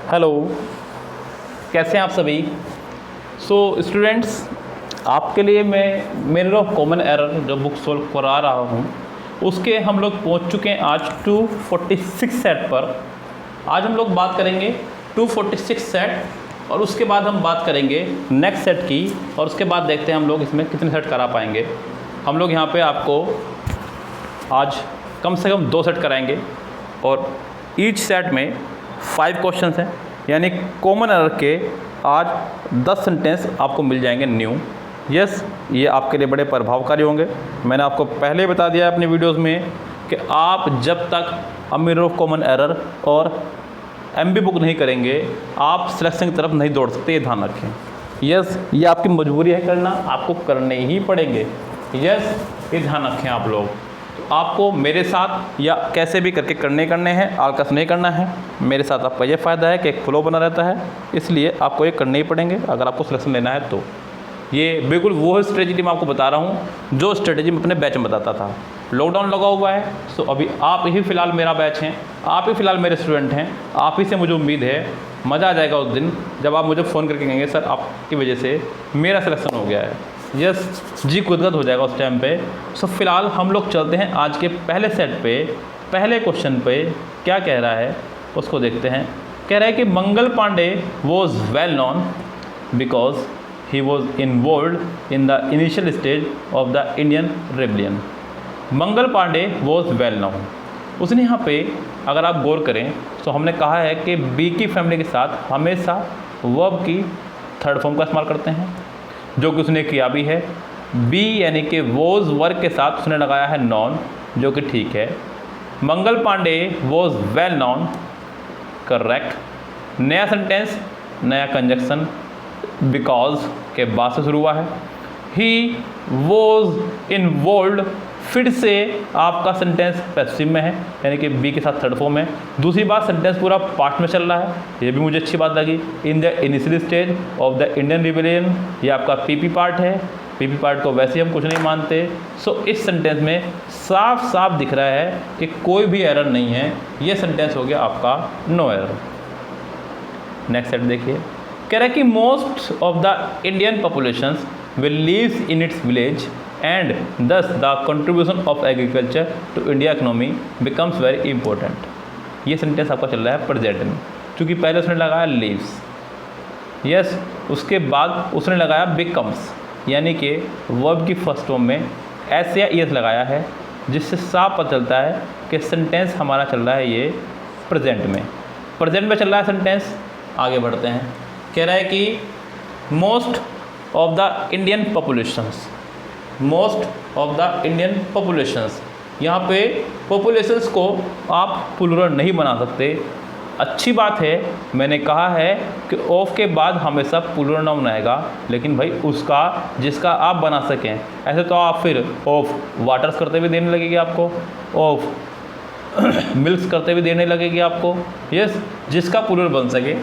Hello, कैसे हैं आप सभी। स्टूडेंट्स, आपके लिए मैं मेरे ऑफ कॉमन एरर जो बुक सोल्व करा रहा हूँ उसके हम लोग पहुँच चुके हैं आज 246 सेट पर। आज हम लोग बात करेंगे 246 सेट और उसके बाद हम बात करेंगे नेक्स्ट सेट की, और उसके बाद देखते हैं हम लोग इसमें कितने सेट करा पाएंगे। हम लोग यहाँ पे आपको आज कम से कम 2 सेट कराएंगे और ईच सेट में 5 क्वेश्चन हैं, यानी कॉमन एरर के आज 10 सेंटेंस आपको मिल जाएंगे न्यू। यस, ये आपके लिए बड़े प्रभावकारी होंगे। मैंने आपको पहले ही बता दिया है अपनी वीडियोस में कि आप जब तक अमीर ऑफ कॉमन एरर और एमबी बुक नहीं करेंगे आप सिलेक्शन की तरफ नहीं दौड़ सकते, ये ध्यान रखें। यस, ये आपकी मजबूरी है करना, आपको करने ही पड़ेंगे। यस, ये ध्यान रखें आप लोग। आपको मेरे साथ या कैसे भी करके करने हैं, आलकस नहीं करना है। मेरे साथ आपका ये फ़ायदा है कि एक फ्लो बना रहता है, इसलिए आपको ये करने ही पड़ेंगे अगर आपको सिलेक्शन लेना है तो। ये बिल्कुल वो स्ट्रेटजी मैं आपको बता रहा हूँ जो स्ट्रेटजी मैं अपने बैच में बताता था। लॉकडाउन लगा हुआ है, सो अभी आप ही फ़िलहाल मेरा बैच हैं, आप ही फ़िलहाल मेरे स्टूडेंट हैं। आप ही से मुझे उम्मीद है मज़ा आ जाएगा उस दिन जब आप मुझे फ़ोन करके कहेंगे सर आपकी वजह से मेरा सिलेक्शन हो गया है। यस, जी गुदगद हो जाएगा उस टाइम पे। फ़िलहाल हम लोग चलते हैं आज के पहले सेट पे। पहले क्वेश्चन पे क्या कह रहा है उसको देखते हैं। कह रहा है कि Mangal Pandey was well known because he was involve in the initial stage of the Indian rebellion. Mangal Pandey was well known, उसने यहाँ पे अगर आप गौर करें तो हमने कहा है कि बी की फैमिली के साथ हमेशा वर्ब की थर्ड फॉर्म का इस्तेमाल करते हैं, जो कि उसने किया भी है। बी यानी कि वॉज वर्क के साथ उसने लगाया है नॉन, जो कि ठीक है। Mangal Pandey was well known, correct. नया सेंटेंस, नया कंजक्शन बिकॉज के बाद से शुरू हुआ है। ही वॉज इन्वॉल्व, फिर से आपका सेंटेंस पैसिव में है, यानी कि बी के साथ थर्ड फॉर्म है। दूसरी बात, सेंटेंस पूरा पास्ट में चल रहा है, ये भी मुझे अच्छी बात लगी। इन the initial stage of the Indian rebellion, ये आपका पीपी पार्ट है। पीपी पार्ट को वैसे ही हम कुछ नहीं मानते। इस सेंटेंस में साफ साफ दिख रहा है कि कोई भी एरर नहीं है। ये सेंटेंस हो गया आपका नो एरर। नेक्स्ट सेट देखिए। कह रहा है कि most of the Indian population will leaves in its village and thus the contribution of agriculture to India economy becomes very important। ये सेंटेंस आपका चल रहा है प्रेजेंट में, क्योंकि पहले उसने लगाया लीव्स। यस, उसके बाद उसने लगाया बिकम्स, यानी कि वर्ब की फर्स्ट फॉर्म में एस या ईएस लगाया है, जिससे साफ पता चलता है कि सेंटेंस हमारा चल रहा है ये प्रेजेंट में। प्रेजेंट में चल रहा है सेंटेंस। आगे बढ़ते हैं। कह रहा है कि most of the Indian populations, most of the Indian populations, यहाँ पे पॉपुलेशंस को आप प्लूरल नहीं बना सकते। अच्छी बात है, मैंने कहा है कि ऑफ के बाद हमेशा प्लूरल नाउन आएगा, लेकिन भाई उसका जिसका आप बना सकें। ऐसे तो आप फिर ऑफ वाटर्स करते हुए देने लगेगी आपको, ऑफ मिल्क्स करते हुए देने लगेगी आपको। यस, जिसका प्लूरल बन सके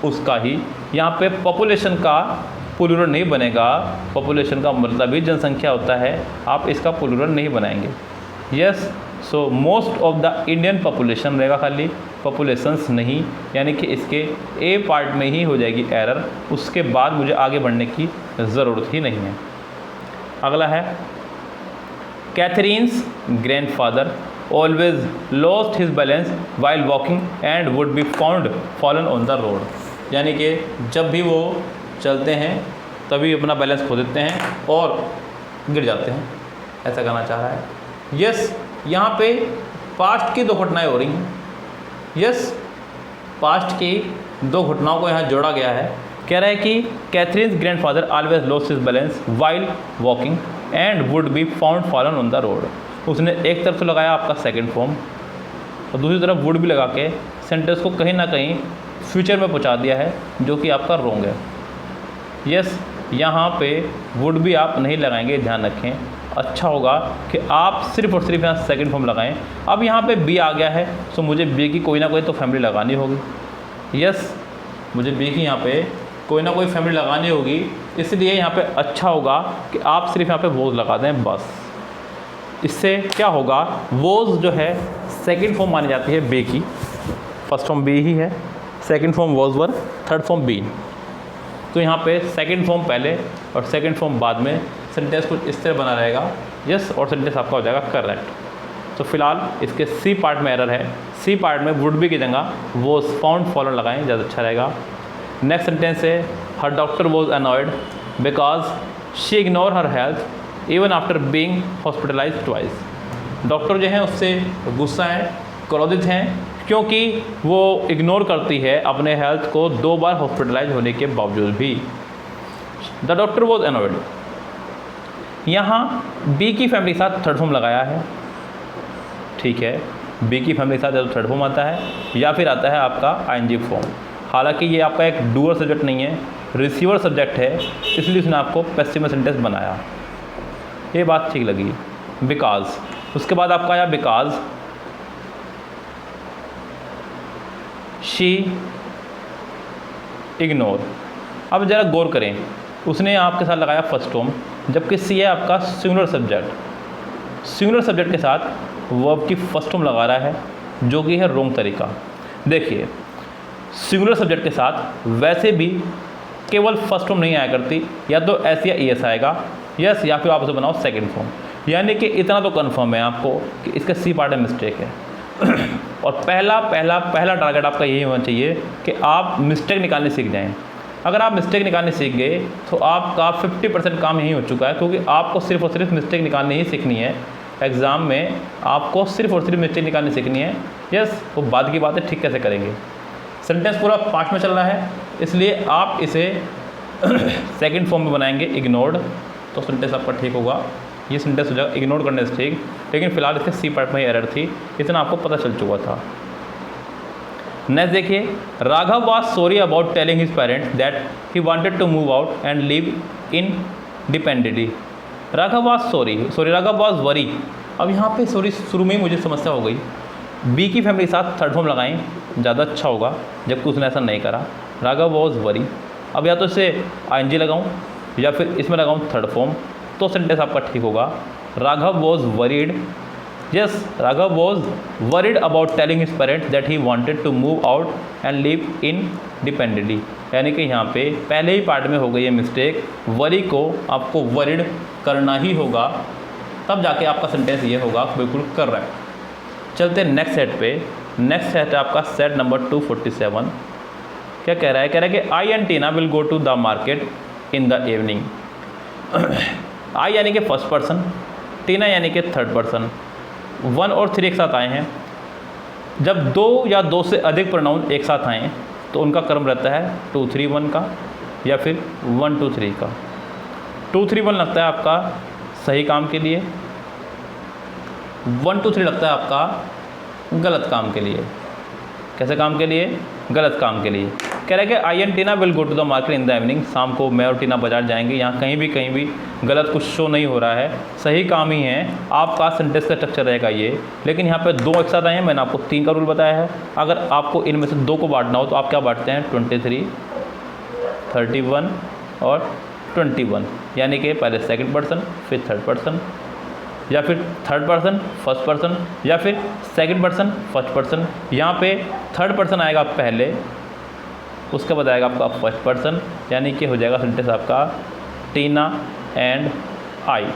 उसका ही। यहाँ पे पॉपुलेशन का प्लूरल नहीं बनेगा। पॉपुलेशन का मतलब ही जनसंख्या होता है, आप इसका प्लूरल नहीं बनाएंगे। Yes, so most of the Indian population रहेगा खाली, पॉपुलेशंस नहीं, यानी कि इसके ए पार्ट में ही हो जाएगी एरर। उसके बाद मुझे आगे बढ़ने की ज़रूरत ही नहीं है। अगला है, Catherine's grandfather always lost his balance while walking and would be found fallen on the road. यानी कि जब भी वो चलते हैं तभी अपना बैलेंस खो देते हैं और गिर जाते हैं, ऐसा कहना चाह रहा है। यस, यहाँ पे पास्ट की 2 घटनाएं हो रही हैं। यस, पास्ट की 2 घटनाओं को यहाँ जोड़ा गया है। कह रहा है कि Catherine's grandfather always lost his balance while walking and would be found fallen on the road. उसने एक तरफ से लगाया आपका सेकेंड फॉर्म और दूसरी तरफ वुड भी लगा के सेंटेंस को कहीं ना कहीं फ्यूचर में पहुँचा दिया है, जो कि आपका रॉन्ग है। यस, यहाँ पे वुड भी आप नहीं लगाएंगे, ध्यान रखें। अच्छा होगा कि आप सिर्फ और सिर्फ यहाँ सेकंड फॉर्म लगाएं। अब यहाँ पे बी आ गया है, तो मुझे बी की कोई ना कोई तो फैमिली लगानी होगी। यस, मुझे बी की यहाँ पे कोई ना कोई फैमिली लगानी होगी, इसलिए यहाँ पे अच्छा होगा कि आप सिर्फ यहाँ पे वोज लगा दें बस। इससे क्या होगा, वोज जो है सेकंड फॉर्म मानी जाती है बी की, फर्स्ट फॉर्म बी ही है, second form was were, third form been. तो यहाँ पे सेकंड फॉर्म पहले और सेकंड फॉर्म बाद में, सेंटेंस कुछ इस तरह बना रहेगा यस, और सेंटेंस आपका हो जाएगा करेक्ट। तो फिलहाल इसके सी पार्ट में एरर है, सी पार्ट में वुड बी की जगह वॉज फाउंड फॉलोन लगाएं, ज़्यादा अच्छा रहेगा। नेक्स्ट सेंटेंस है her doctor was annoyed because she ignore her health even after being hospitalised twice. Doctor जो हैं उससे गुस्सा है, क्रोधित हैं, क्योंकि वो इग्नोर करती है अपने हेल्थ को 2 बार हॉस्पिटलाइज होने के बावजूद भी। द डॉक्टर वॉज अनॉयड, यहाँ बी की फैमिली के साथ थर्ड फॉर्म लगाया है, ठीक है। बी की फैमिली के साथ या तो थर्ड फॉर्म आता है या फिर आता है आपका आईएनजी फॉर्म। हालांकि ये आपका एक डूअर सब्जेक्ट नहीं है, रिसीवर सब्जेक्ट है, इसलिए उसने आपको पैसिव में सेंटेंस बनाया, ये बात ठीक लगी। बिकॉज, उसके बाद आपका आया बिकॉज शी इग्नोर। अब ज़रा गौर करें, उसने आपके साथ लगाया फर्स्ट फॉर्म, जबकि सी है आपका सिंगुलर सब्जेक्ट। सिंगुलर सब्जेक्ट के साथ वर्ब की फर्स्ट फॉर्म लगा रहा है, जो कि है रॉन्ग तरीका। देखिए, सिंगुलर सब्जेक्ट के साथ वैसे भी केवल फर्स्ट फॉर्म नहीं आया करती, या तो एस या ई एस आएगा, यस, या फिर आप उसे बनाओ सेकंड फॉर्म। यानी कि इतना तो कन्फर्म है आपको कि इसका सी पार्ट में मिस्टेक है। और पहला टारगेट आपका यही होना चाहिए कि आप मिस्टेक निकालने सीख जाएं। अगर आप मिस्टेक निकालने सीख गए तो आपका 50% काम यही हो चुका है, क्योंकि आपको सिर्फ और सिर्फ मिस्टेक निकालनी ही सीखनी है। एग्ज़ाम में आपको सिर्फ और सिर्फ मिस्टेक निकालनी सीखनी है, यस। वो बाद की बात है, ठीक कैसे करेंगे। सेंटेंस पूरा पास्ट में चल रहा है, इसलिए आप इसे सेकंड फॉर्म में बनाएंगे इग्नोर्ड, तो सेंटेंस आपका ठीक होगा। ये सेंटेंस हो जाएगा इग्नोर करने से ठीक, लेकिन फिलहाल इसके सी पार्ट में ही एरर थी, इतना आपको पता चल चुका था। नेक्स्ट देखिए, Raghav was sorry about telling his parents that he wanted to move out and live independently. Raghav was sorry Raghav was worry. अब यहाँ पे सॉरी शुरू में ही मुझे समस्या हो गई, बी की फैमिली के साथ थर्ड फॉर्म लगाएं, ज़्यादा अच्छा होगा, जबकि उसने ऐसा नहीं करा। राघव वाज वरी, अब या तो इसे आईएनजी लगाऊं या फिर इसमें लगाऊं थर्ड फॉर्म, तो सेंटेंस आपका ठीक होगा। Raghav was worried, yes, Raghav was worried about telling his parents that he wanted to move out and live independently. यानी कि यहाँ पे पहले ही पार्ट में हो गई है मिस्टेक, वरी को आपको वरीड करना ही होगा, तब जाके आपका सेंटेंस ये होगा बिल्कुल करेक्ट। चलते नेक्स्ट सेट पे। नेक्स्ट सेट है आपका सेट नंबर 247। क्या कह रहा है? कह रहा है कि I and Tina will go to the market in the evening. I यानी कि फर्स्ट पर्सन, टीना यानी कि थर्ड पर्सन, 1 और 3 एक साथ आए हैं। जब 2 या 2 से अधिक प्रोनाउन एक साथ आएँ तो उनका क्रम रहता है 2 3 1 का या फिर 1 2 3 का। 2 3 1 लगता है आपका सही काम के लिए, 1 2 3 लगता है आपका गलत काम के लिए। कैसे काम के लिए? गलत काम के लिए। कह रहा है कि I and Tina will go to the market in the evening. शाम को मैं और टीना बाजार जाएंगे। यहाँ कहीं भी गलत कुछ शो नहीं हो रहा है, सही काम ही है। आपका सेंटेंस का स्ट्रक्चर रहेगा ये, लेकिन यहाँ पे 2 एक साथ आए हैं। मैंने आपको 3 का रूल बताया है। अगर आपको इनमें से 2 को बांटना हो तो आप क्या बांटते हैं? 23, 31 और 21, यानी कि पहले सेकंड पर्सन फिर थर्ड पर्सन, या फिर थर्ड पर्सन फर्स्ट पर्सन, या फिर सेकंड पर्सन फर्स्ट पर्सन। यहाँ पे थर्ड पर्सन आएगा पहले, उसके बाद आएगा आपका फर्स्ट पर्सन, यानी कि हो जाएगा सेंटेंस आपका टीना एंड आई।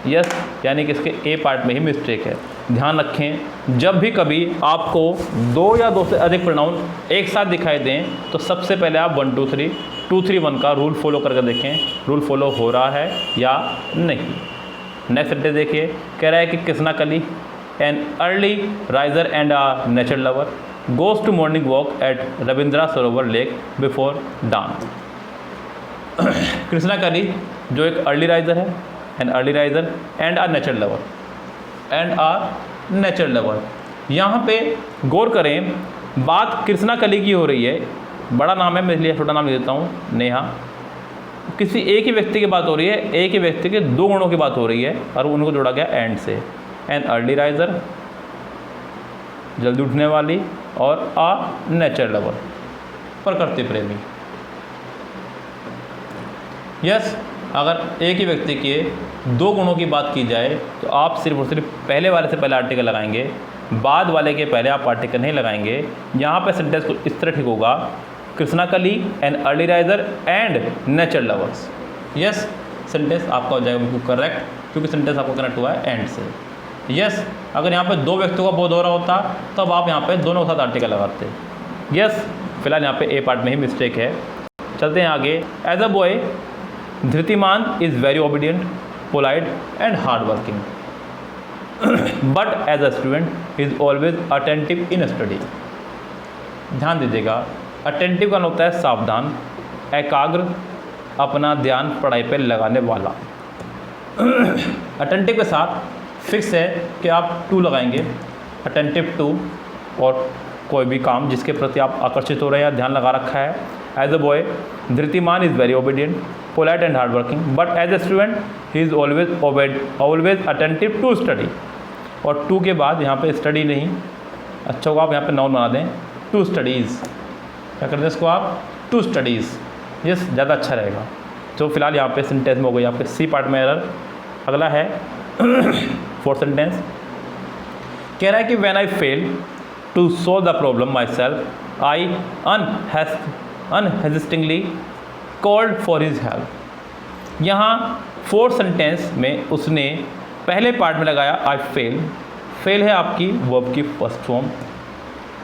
यस, यानी कि इसके ए पार्ट में ही मिस्टेक है। ध्यान रखें, जब भी कभी आपको 2 या 2 से अधिक प्रोनाउन एक साथ दिखाई दें तो सबसे पहले आप 1 2 3 2 3 1 का रूल फॉलो करके देखें, रूल फॉलो हो रहा है या नहीं। नेक्स्ट सेंटेंस देखिए, कह रहा है कि Krishna Kali, an early riser and a nature lover, goes to morning walk at Rabindra Sarovar lake before dawn. Krishna Kali जो एक अर्ली राइजर है, an early riser and a nature lover, and a nature lover. यहाँ पे गौर करें, बात कृष्णा कली की हो रही है। बड़ा नाम है, मैं इसलिए छोटा नाम ले देता हूँ, नेहा। किसी एक ही व्यक्ति की बात हो रही है, एक ही व्यक्ति के 2 गुणों की बात हो रही है और उनको जोड़ा गया एंड से। एन अर्ली राइजर, जल्दी उठने वाली, और अ नेचर लवर, प्रकृति प्रेमी। यस, अगर एक ही व्यक्ति के 2 गुणों की बात की जाए तो आप सिर्फ और सिर्फ पहले वाले से पहले आर्टिकल लगाएंगे, बाद वाले के पहले आप पार्टिकल नहीं लगाएंगे। यहाँ पे सेंटेंस को इस तरह ठीक होगा, Krishna Kali an early riser and nature lovers. Yes, sentence आपका हो जाएगा बिल्कुल करेक्ट, क्योंकि सेंटेंस आपको कनेक्ट हुआ है एंड से। यस, अगर यहाँ पे दो व्यक्तियों का बोध हो रहा होता तब आप यहाँ पे दोनों के साथ आर्टिकल लगाते। यस, फिलहाल यहाँ पे ए पार्ट में ही मिस्टेक है। चलते हैं आगे। As a boy Dhritiman is very obedient, polite and hard working, but as a student is always attentive in study. ध्यान दीजिएगा, अटेंटिव का होता है सावधान, एकाग्र, अपना ध्यान पढ़ाई पर लगाने वाला। अटेंटिव के साथ फिक्स है कि आप टू लगाएंगे, अटेंटिव टू, और कोई भी काम जिसके प्रति आप आकर्षित हो रहे हैं या ध्यान लगा रखा है। As a boy Dhritiman is very obedient, polite and hard working, but as a student he is always attentive to study. और टू के बाद यहाँ पे स्टडी नहीं, अच्छा होगा आप यहाँ पे नाउन बना दें, टू स्टडीज़। क्या करते हैं इसको आप, टू स्टडीज़। यस, ज़्यादा अच्छा रहेगा। तो फिलहाल यहाँ पे सेंटेंस में हो गई आपके सी पार्ट में एरर। अगला है फोर्थ सेंटेंस, कह रहा है कि when I fail to solve the problem myself I unhesitatingly called for his help. यहाँ फोर्थ सेंटेंस में उसने पहले पार्ट में लगाया आई फेल। फेल है आपकी वर्ब की फर्स्ट फॉर्म,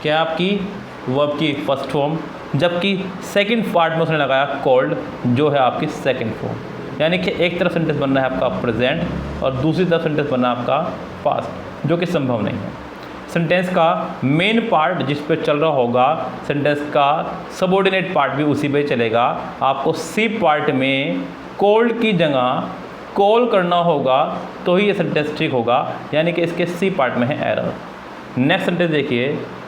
क्या आपकी वर्ब की फर्स्ट फॉर्म, जबकि सेकंड पार्ट में उसने लगाया कॉल्ड, जो है आपकी सेकंड फॉर्म। यानी कि एक तरफ सेंटेंस बनना है आपका प्रेजेंट और दूसरी तरफ सेंटेंस बनना है आपका पास्ट, जो कि संभव नहीं है। सेंटेंस का मेन पार्ट जिस पे चल रहा होगा, सेंटेंस का सबऑर्डिनेट पार्ट भी उसी पे चलेगा। आपको सी पार्ट में कॉल्ड की जगह कॉल करना होगा तो ही ये सेंटेंस ठीक होगा, यानी कि इसके सी पार्ट में है एरर। नेक्स्ट सेंटेंस देखिए,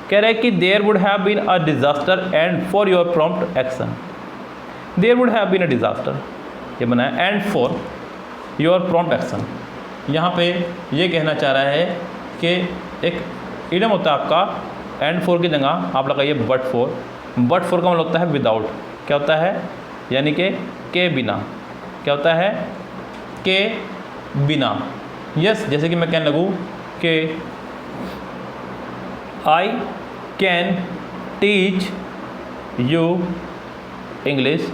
कह रहा है कि there would have been a disaster and for your prompt action. There would have been a disaster, ये बना है and for your prompt action. यहाँ पे ये कहना चाह रहा है कि एक इडम होता है आपका, एंड फॉर की जगह आप लगाइए बट फॉर। बट फॉर का मतलब होता है विदाउट, क्या होता है, यानी कि के बिना। क्या होता है, के बिना। यस, जैसे कि मैं कहने लगूँ कि I can teach you English,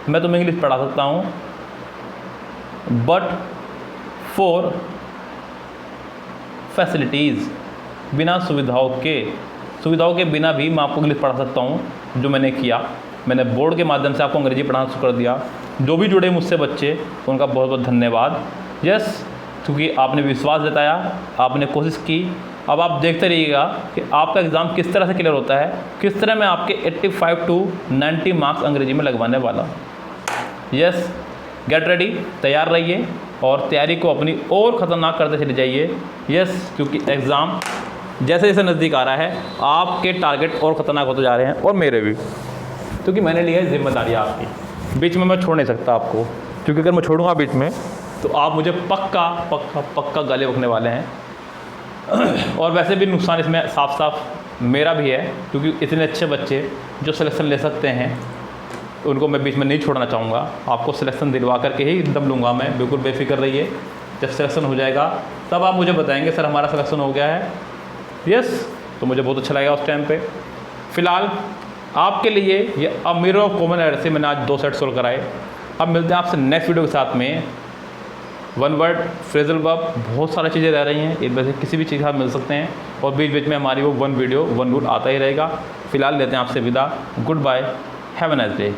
मैं तुम्हें इंग्लिश पढ़ा सकता हूँ, बट फॉर फैसिलिटीज़, बिना सुविधाओं के बिना भी मैं आपको इंग्लिश पढ़ा सकता हूँ, जो मैंने किया। मैंने बोर्ड के माध्यम से आपको अंग्रेजी पढ़ाना शुरू कर दिया। जो भी जुड़े मुझसे बच्चे, उनका बहुत बहुत धन्यवाद। यस, क्योंकि आपने विश्वास जताया, आपने कोशिश की। अब आप देखते रहिएगा कि आपका एग्ज़ाम किस तरह से क्लियर होता है, किस तरह मैं आपके 85 to 90 मार्क्स अंग्रेजी में लगवाने वाला हूँ। यस, गेट रेडी, तैयार रहिए और तैयारी को अपनी और ख़तरनाक करते चले जाइए। यस, क्योंकि एग्ज़ाम जैसे जैसे नज़दीक आ रहा है, आपके टारगेट और ख़तरनाक होते जा रहे हैं, और मेरे भी, क्योंकि मैंने लिया है जिम्मेदारी आपकी। बीच में मैं छोड़ नहीं सकता आपको, क्योंकि अगर मैं छोड़ूंगा बीच में तो आप मुझे पक्का पक्का पक्का गाली बकने वाले हैं। और वैसे भी नुकसान इसमें साफ साफ मेरा भी है, क्योंकि इतने अच्छे बच्चे जो सिलेक्शन ले सकते हैं उनको मैं बीच में नहीं छोड़ना चाहूँगा। आपको सिलेक्शन दिलवा करके ही दम लूँगा मैं, बिल्कुल बेफिक्र रहिए। जब सिलेक्शन हो जाएगा तब आप मुझे बताएंगे सर हमारा सिलेक्शन हो गया है। यस, तो मुझे बहुत अच्छा लगेगा उस टाइम पे। फ़िलहाल आपके लिए ये अब मिरर ऑफ कॉमन एरर से मैंने आज 2 सेट सोल्व कराए। अब मिलते हैं आपसे नेक्स्ट वीडियो के साथ में। वन वर्ड, फ्रेजल वर्ब, बहुत सारी चीज़ें रह रही हैं, इनमें से किसी भी चीज़ का मिल सकते हैं, और बीच बीच में हमारी वो 1 वीडियो 1 रूल आता ही रहेगा। फ़िलहाल लेते हैं आपसे विदा। Good bye, have a nice day.